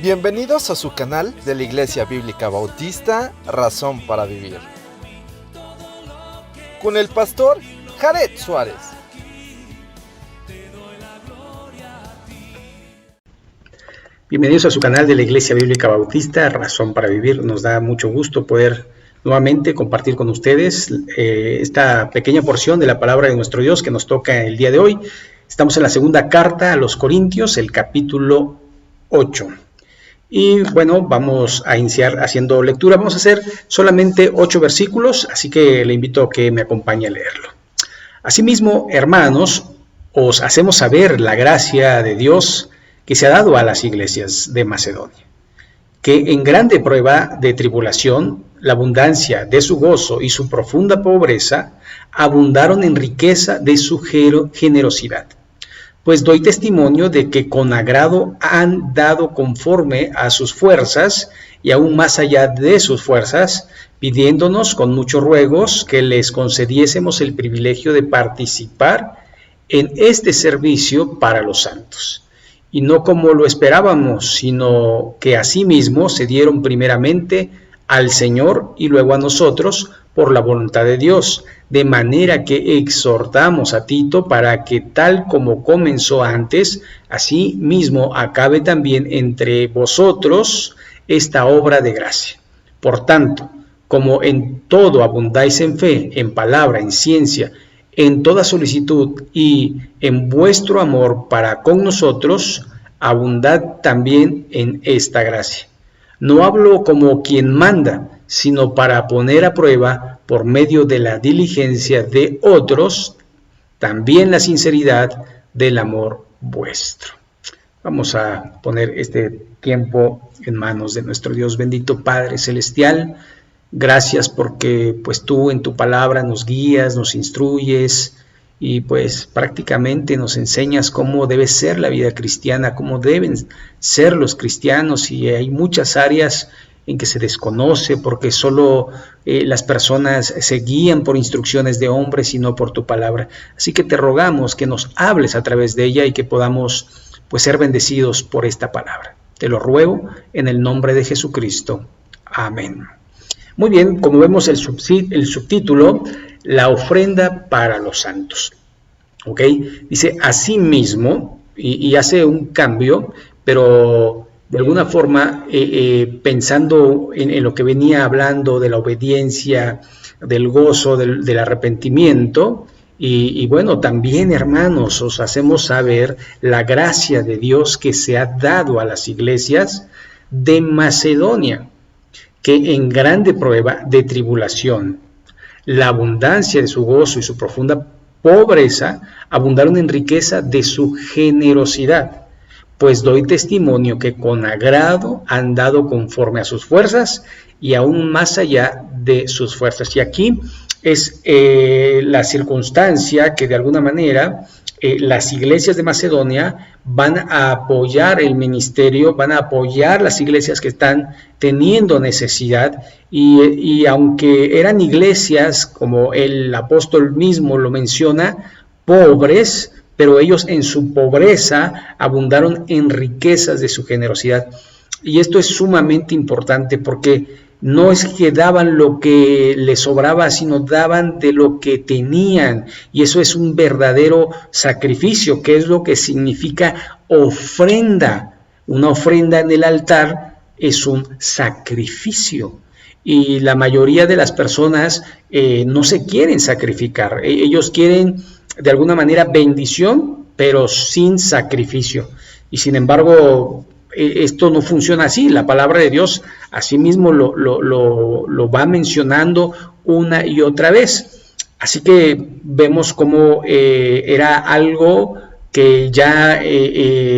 Bienvenidos a su canal de la Iglesia Bíblica Bautista, Razón para Vivir, con el pastor Jared Suárez. Bienvenidos a su canal de la Iglesia Bíblica Bautista, Razón para Vivir. Nos da mucho gusto poder nuevamente compartir con ustedes esta pequeña porción de la palabra de nuestro Dios que nos toca el día de hoy. Estamos en la segunda carta a los Corintios, el capítulo 8. Y bueno, vamos a iniciar haciendo lectura. Vamos a hacer solamente 8 versículos, así que le invito a que me acompañe a leerlo. Asimismo, hermanos, os hacemos saber la gracia de Dios que se ha dado a las iglesias de Macedonia, que en grande prueba de tribulación, la abundancia de su gozo y su profunda pobreza abundaron en riqueza de su generosidad. Pues doy testimonio de que con agrado han dado conforme a sus fuerzas y aún más allá de sus fuerzas, pidiéndonos con muchos ruegos que les concediésemos el privilegio de participar en este servicio para los santos. Y no como lo esperábamos, sino que asimismo se dieron primeramente al Señor y luego a nosotros por la voluntad de Dios, de manera que exhortamos a Tito para que tal como comenzó antes, así mismo acabe también entre vosotros esta obra de gracia. Por tanto, como en todo abundáis en fe, en palabra, en ciencia, en toda solicitud y en vuestro amor para con nosotros, abundad también en esta gracia. No hablo como quien manda, sino para poner a prueba, por medio de la diligencia de otros, también la sinceridad del amor vuestro. Vamos a poner este tiempo en manos de nuestro Dios bendito, Padre Celestial. Gracias porque pues tú en tu palabra nos guías, nos instruyes y pues prácticamente nos enseñas cómo debe ser la vida cristiana, cómo deben ser los cristianos, y hay muchas áreas en que se desconoce porque solo las personas se guían por instrucciones de hombres y no por tu palabra. Así que te rogamos que nos hables a través de ella y que podamos pues ser bendecidos por esta palabra. Te lo ruego en el nombre de Jesucristo. Amén. Muy bien, como vemos el subtítulo, la ofrenda para los santos. ¿Ok? Dice asimismo, y hace un cambio, pero de alguna forma pensando en lo que venía hablando de la obediencia, del gozo, del arrepentimiento, y bueno, también hermanos, os hacemos saber la gracia de Dios que se ha dado a las iglesias de Macedonia, que en grande prueba de tribulación, la abundancia de su gozo y su profunda pobreza abundaron en riqueza de su generosidad. Pues doy testimonio que con agrado han dado conforme a sus fuerzas y aún más allá de sus fuerzas. Y aquí es la circunstancia que de alguna manera las iglesias de Macedonia van a apoyar el ministerio, van a apoyar las iglesias que están teniendo necesidad, y aunque eran iglesias, como el apóstol mismo lo menciona, pobres, pero ellos en su pobreza abundaron en riquezas de su generosidad. Y esto es sumamente importante porque no es que daban lo que les sobraba, sino daban de lo que tenían. Y eso es un verdadero sacrificio, que es lo que significa ofrenda. Una ofrenda en el altar es un sacrificio. Y la mayoría de las personas no se quieren sacrificar. Ellos quieren de alguna manera bendición, pero sin sacrificio. Y sin embargo, esto no funciona así. La palabra de Dios así mismo lo va mencionando una y otra vez. Así que vemos cómo era algo que ya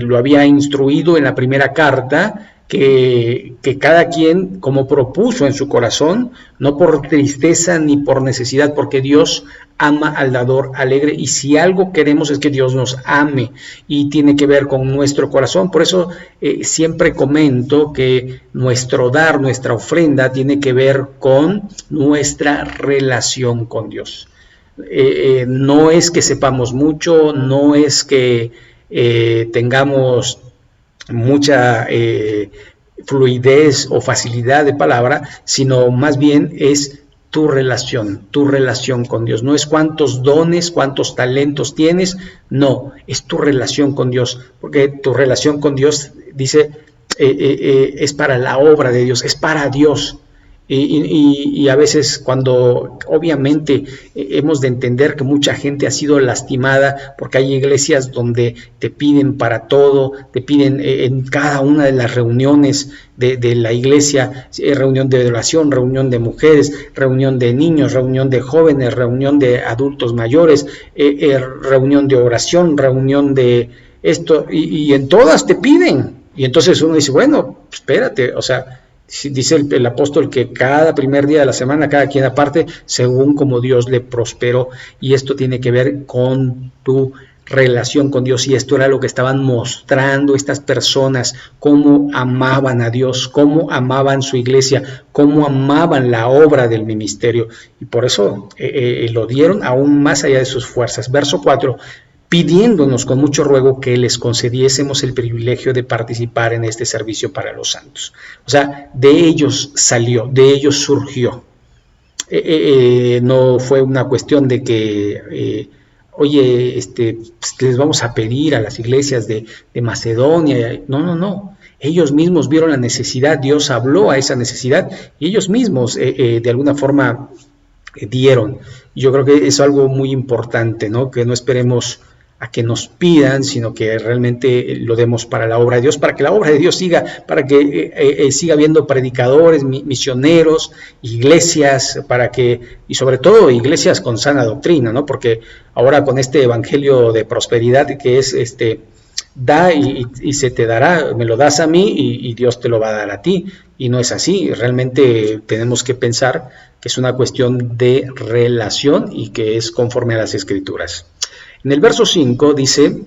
lo había instruido en la primera carta, que cada quien como propuso en su corazón, no por tristeza ni por necesidad, porque Dios ama al dador alegre, y si algo queremos es que Dios nos ame, y tiene que ver con nuestro corazón. Por eso siempre comento que nuestro dar, nuestra ofrenda tiene que ver con nuestra relación con Dios. No es que sepamos mucho, no es que tengamos mucha fluidez o facilidad de palabra, sino más bien es tu relación con Dios. No es cuántos dones, cuántos talentos tienes, no, es tu relación con Dios, porque tu relación con Dios, dice, es para la obra de Dios, es para Dios. Y a veces cuando obviamente hemos de entender que mucha gente ha sido lastimada porque hay iglesias donde te piden para todo, te piden en cada una de las reuniones de la iglesia, reunión de oración, reunión de mujeres, reunión de niños, reunión de jóvenes, reunión de adultos mayores, reunión de oración, reunión de esto, y en todas te piden. Y entonces uno dice, bueno, espérate, o sea, dice el apóstol que cada primer día de la semana, cada quien aparte, según como Dios le prosperó. Y esto tiene que ver con tu relación con Dios. Y esto era lo que estaban mostrando estas personas, cómo amaban a Dios, cómo amaban su iglesia, cómo amaban la obra del ministerio. Y por eso lo dieron aún más allá de sus fuerzas. Verso 4. Pidiéndonos con mucho ruego que les concediésemos el privilegio de participar en este servicio para los santos. O sea, de ellos salió, de ellos surgió. No fue una cuestión de que, oye, pues les vamos a pedir a las iglesias de Macedonia. No. Ellos mismos vieron la necesidad, Dios habló a esa necesidad y ellos mismos de alguna forma dieron. Yo creo que es algo muy importante, ¿no? Que no esperemos a que nos pidan, sino que realmente lo demos para la obra de Dios, para que la obra de Dios siga, para que siga habiendo predicadores, misioneros, iglesias, para que, y sobre todo iglesias con sana doctrina, ¿no? Porque ahora con este evangelio de prosperidad que es da y se te dará, me lo das a mí y Dios te lo va a dar a ti, y no es así. Realmente tenemos que pensar que es una cuestión de relación y que es conforme a las Escrituras. En el verso 5 dice,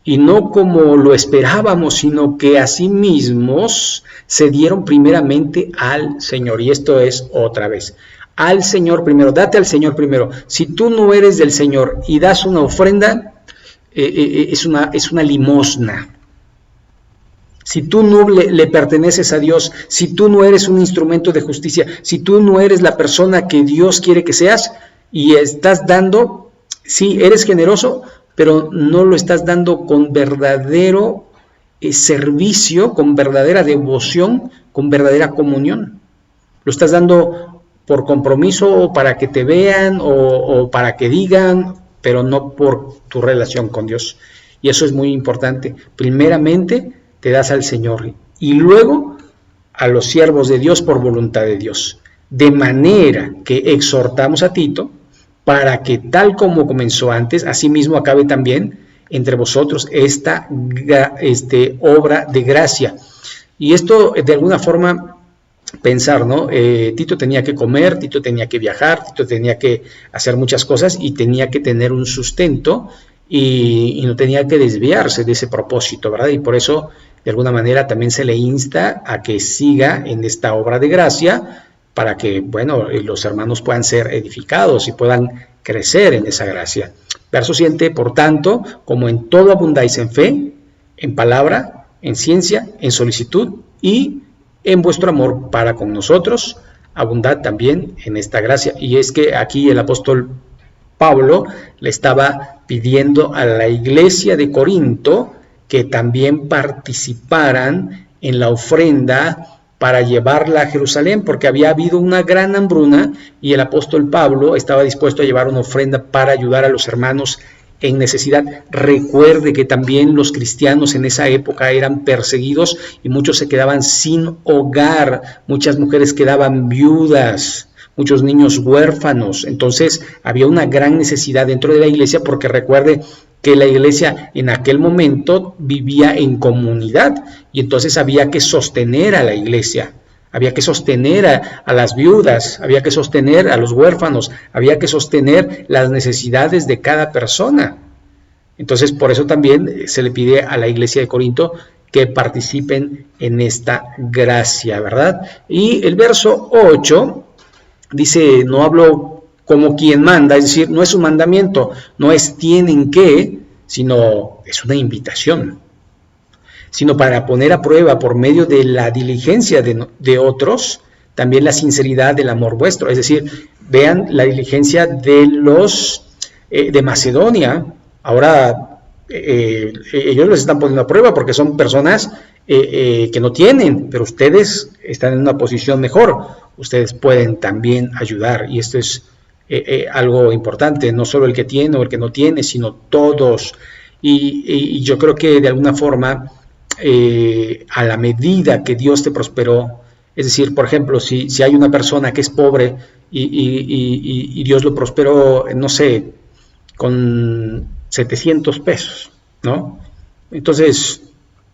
y no como lo esperábamos, sino que asimismos se dieron primeramente al Señor. Y esto es otra vez, al Señor primero, date al Señor primero. Si tú no eres del Señor y das una ofrenda, es una limosna. Si tú no le perteneces a Dios, si tú no eres un instrumento de justicia, si tú no eres la persona que Dios quiere que seas y estás dando, sí, eres generoso, pero no lo estás dando con verdadero servicio, con verdadera devoción, con verdadera comunión. Lo estás dando por compromiso, para que te vean o para que digan, pero no por tu relación con Dios. Y eso es muy importante. Primeramente te das al Señor y luego a los siervos de Dios por voluntad de Dios. De manera que exhortamos a Tito para que tal como comenzó antes, asimismo acabe también entre vosotros esta obra de gracia. Y esto de alguna forma pensar, ¿no? Tito tenía que comer, Tito tenía que viajar, Tito tenía que hacer muchas cosas y tenía que tener un sustento y no tenía que desviarse de ese propósito, ¿verdad? Y por eso de alguna manera también se le insta a que siga en esta obra de gracia para que, bueno, los hermanos puedan ser edificados y puedan crecer en esa gracia. Verso 7, por tanto, como en todo abundáis en fe, en palabra, en ciencia, en solicitud y en vuestro amor para con nosotros, abundad también en esta gracia. Y es que aquí el apóstol Pablo le estaba pidiendo a la iglesia de Corinto que también participaran en la ofrenda para llevarla a Jerusalén, porque había habido una gran hambruna y el apóstol Pablo estaba dispuesto a llevar una ofrenda para ayudar a los hermanos en necesidad. Recuerde que también los cristianos en esa época eran perseguidos y muchos se quedaban sin hogar, muchas mujeres quedaban viudas, muchos niños huérfanos. Entonces había una gran necesidad dentro de la iglesia, porque recuerde que la iglesia en aquel momento vivía en comunidad y entonces había que sostener a la iglesia, había que sostener a las viudas, había que sostener a los huérfanos, había que sostener las necesidades de cada persona. Entonces por eso también se le pide a la iglesia de Corinto que participen en esta gracia, ¿verdad? Y el verso 8 dice, no hablo como quien manda, es decir, no es un mandamiento, no es tienen que, sino es una invitación. sino para poner a prueba por medio de la diligencia de otros, también la sinceridad del amor vuestro. Es decir, vean la diligencia de los de Macedonia. Ahora ellos los están poniendo a prueba porque son personas que no tienen, pero ustedes están en una posición mejor. Ustedes pueden también ayudar, y esto es algo importante, no solo el que tiene o el que no tiene, sino todos. Y yo creo que de alguna forma, a la medida que Dios te prosperó, es decir, por ejemplo, si hay una persona que es pobre y Dios lo prosperó, no sé, con 700 pesos, ¿no? Entonces,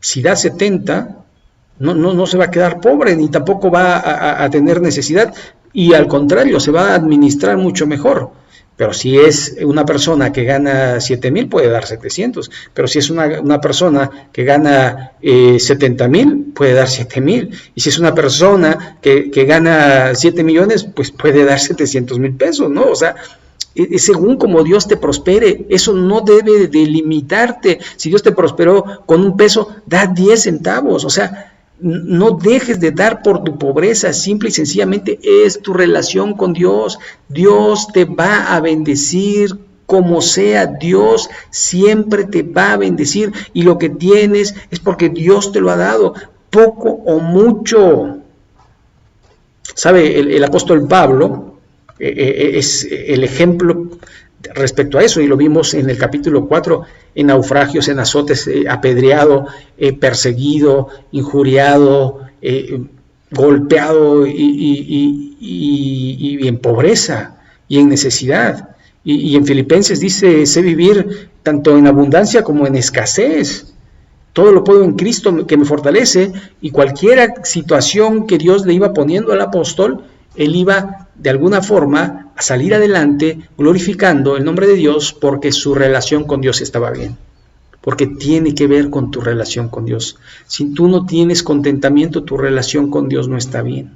si da 70, no se va a quedar pobre, ni tampoco va a tener necesidad, y al contrario, se va a administrar mucho mejor. Pero si es una persona que gana 7,000, puede dar 700. Pero si es una persona que gana 70,000, puede dar 7,000. Y si es una persona que gana 7 millones, pues puede dar 700,000 pesos, ¿no? O sea, según como Dios te prospere, eso no debe de limitarte. Si Dios te prosperó con un peso, da 10 centavos. O sea, no dejes de dar por tu pobreza, simple y sencillamente es tu relación con Dios. Dios te va a bendecir como sea, Dios siempre te va a bendecir, y lo que tienes es porque Dios te lo ha dado, poco o mucho. ¿Sabe? El apóstol Pablo es el ejemplo respecto a eso, y lo vimos en el capítulo 4, en naufragios, en azotes, apedreado, perseguido, injuriado, golpeado y en pobreza y en necesidad. Y en Filipenses dice, sé vivir tanto en abundancia como en escasez. Todo lo puedo en Cristo que me fortalece. Y cualquier situación que Dios le iba poniendo al apóstol, él iba de alguna forma a salir adelante glorificando el nombre de Dios, porque su relación con Dios estaba bien, porque tiene que ver con tu relación con Dios. Si tú no tienes contentamiento, tu relación con Dios no está bien.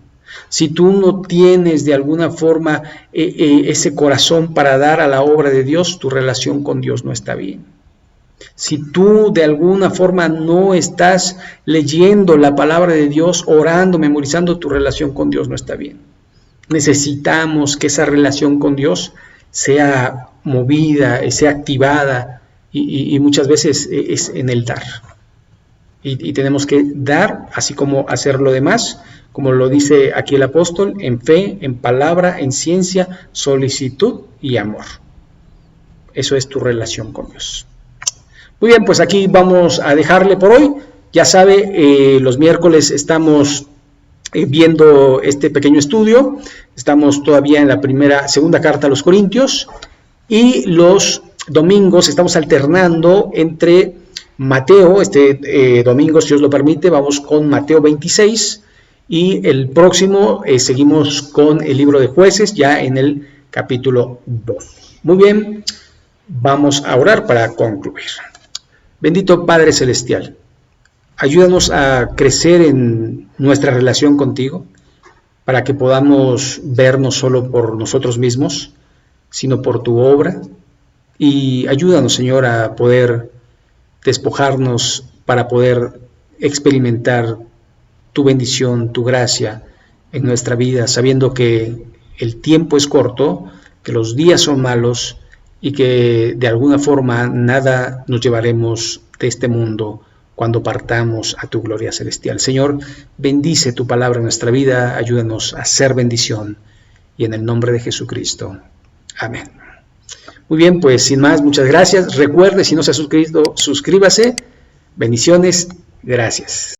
Si tú no tienes de alguna forma ese corazón para dar a la obra de Dios, tu relación con Dios no está bien. Si tú de alguna forma no estás leyendo la palabra de Dios, orando, memorizando, tu relación con Dios no está bien. Necesitamos que esa relación con Dios sea movida, sea activada, y muchas veces es en el dar. Y tenemos que dar, así como hacer lo demás, como lo dice aquí el apóstol, en fe, en palabra, en ciencia, solicitud y amor. Eso es tu relación con Dios. Muy bien, pues aquí vamos a dejarle por hoy. Ya sabe, los miércoles estamos viendo este pequeño estudio. Estamos todavía en la segunda carta a los Corintios, y los domingos estamos alternando entre Mateo. Este domingo, si Dios lo permite, vamos con Mateo 26, y el próximo seguimos con el libro de Jueces, ya en el capítulo 2. Muy bien, vamos a orar para concluir. Bendito Padre Celestial, ayúdanos a crecer en nuestra relación contigo, para que podamos ver no solo por nosotros mismos, sino por tu obra. Y ayúdanos, Señor, a poder despojarnos para poder experimentar tu bendición, tu gracia en nuestra vida, sabiendo que el tiempo es corto, que los días son malos, y que de alguna forma nada nos llevaremos de este mundo cuando partamos a tu gloria celestial. Señor, bendice tu palabra en nuestra vida, ayúdanos a ser bendición, y en el nombre de Jesucristo. Amén. Muy bien, pues sin más, muchas gracias. Recuerde, si no se ha suscrito, suscríbase. Bendiciones, gracias.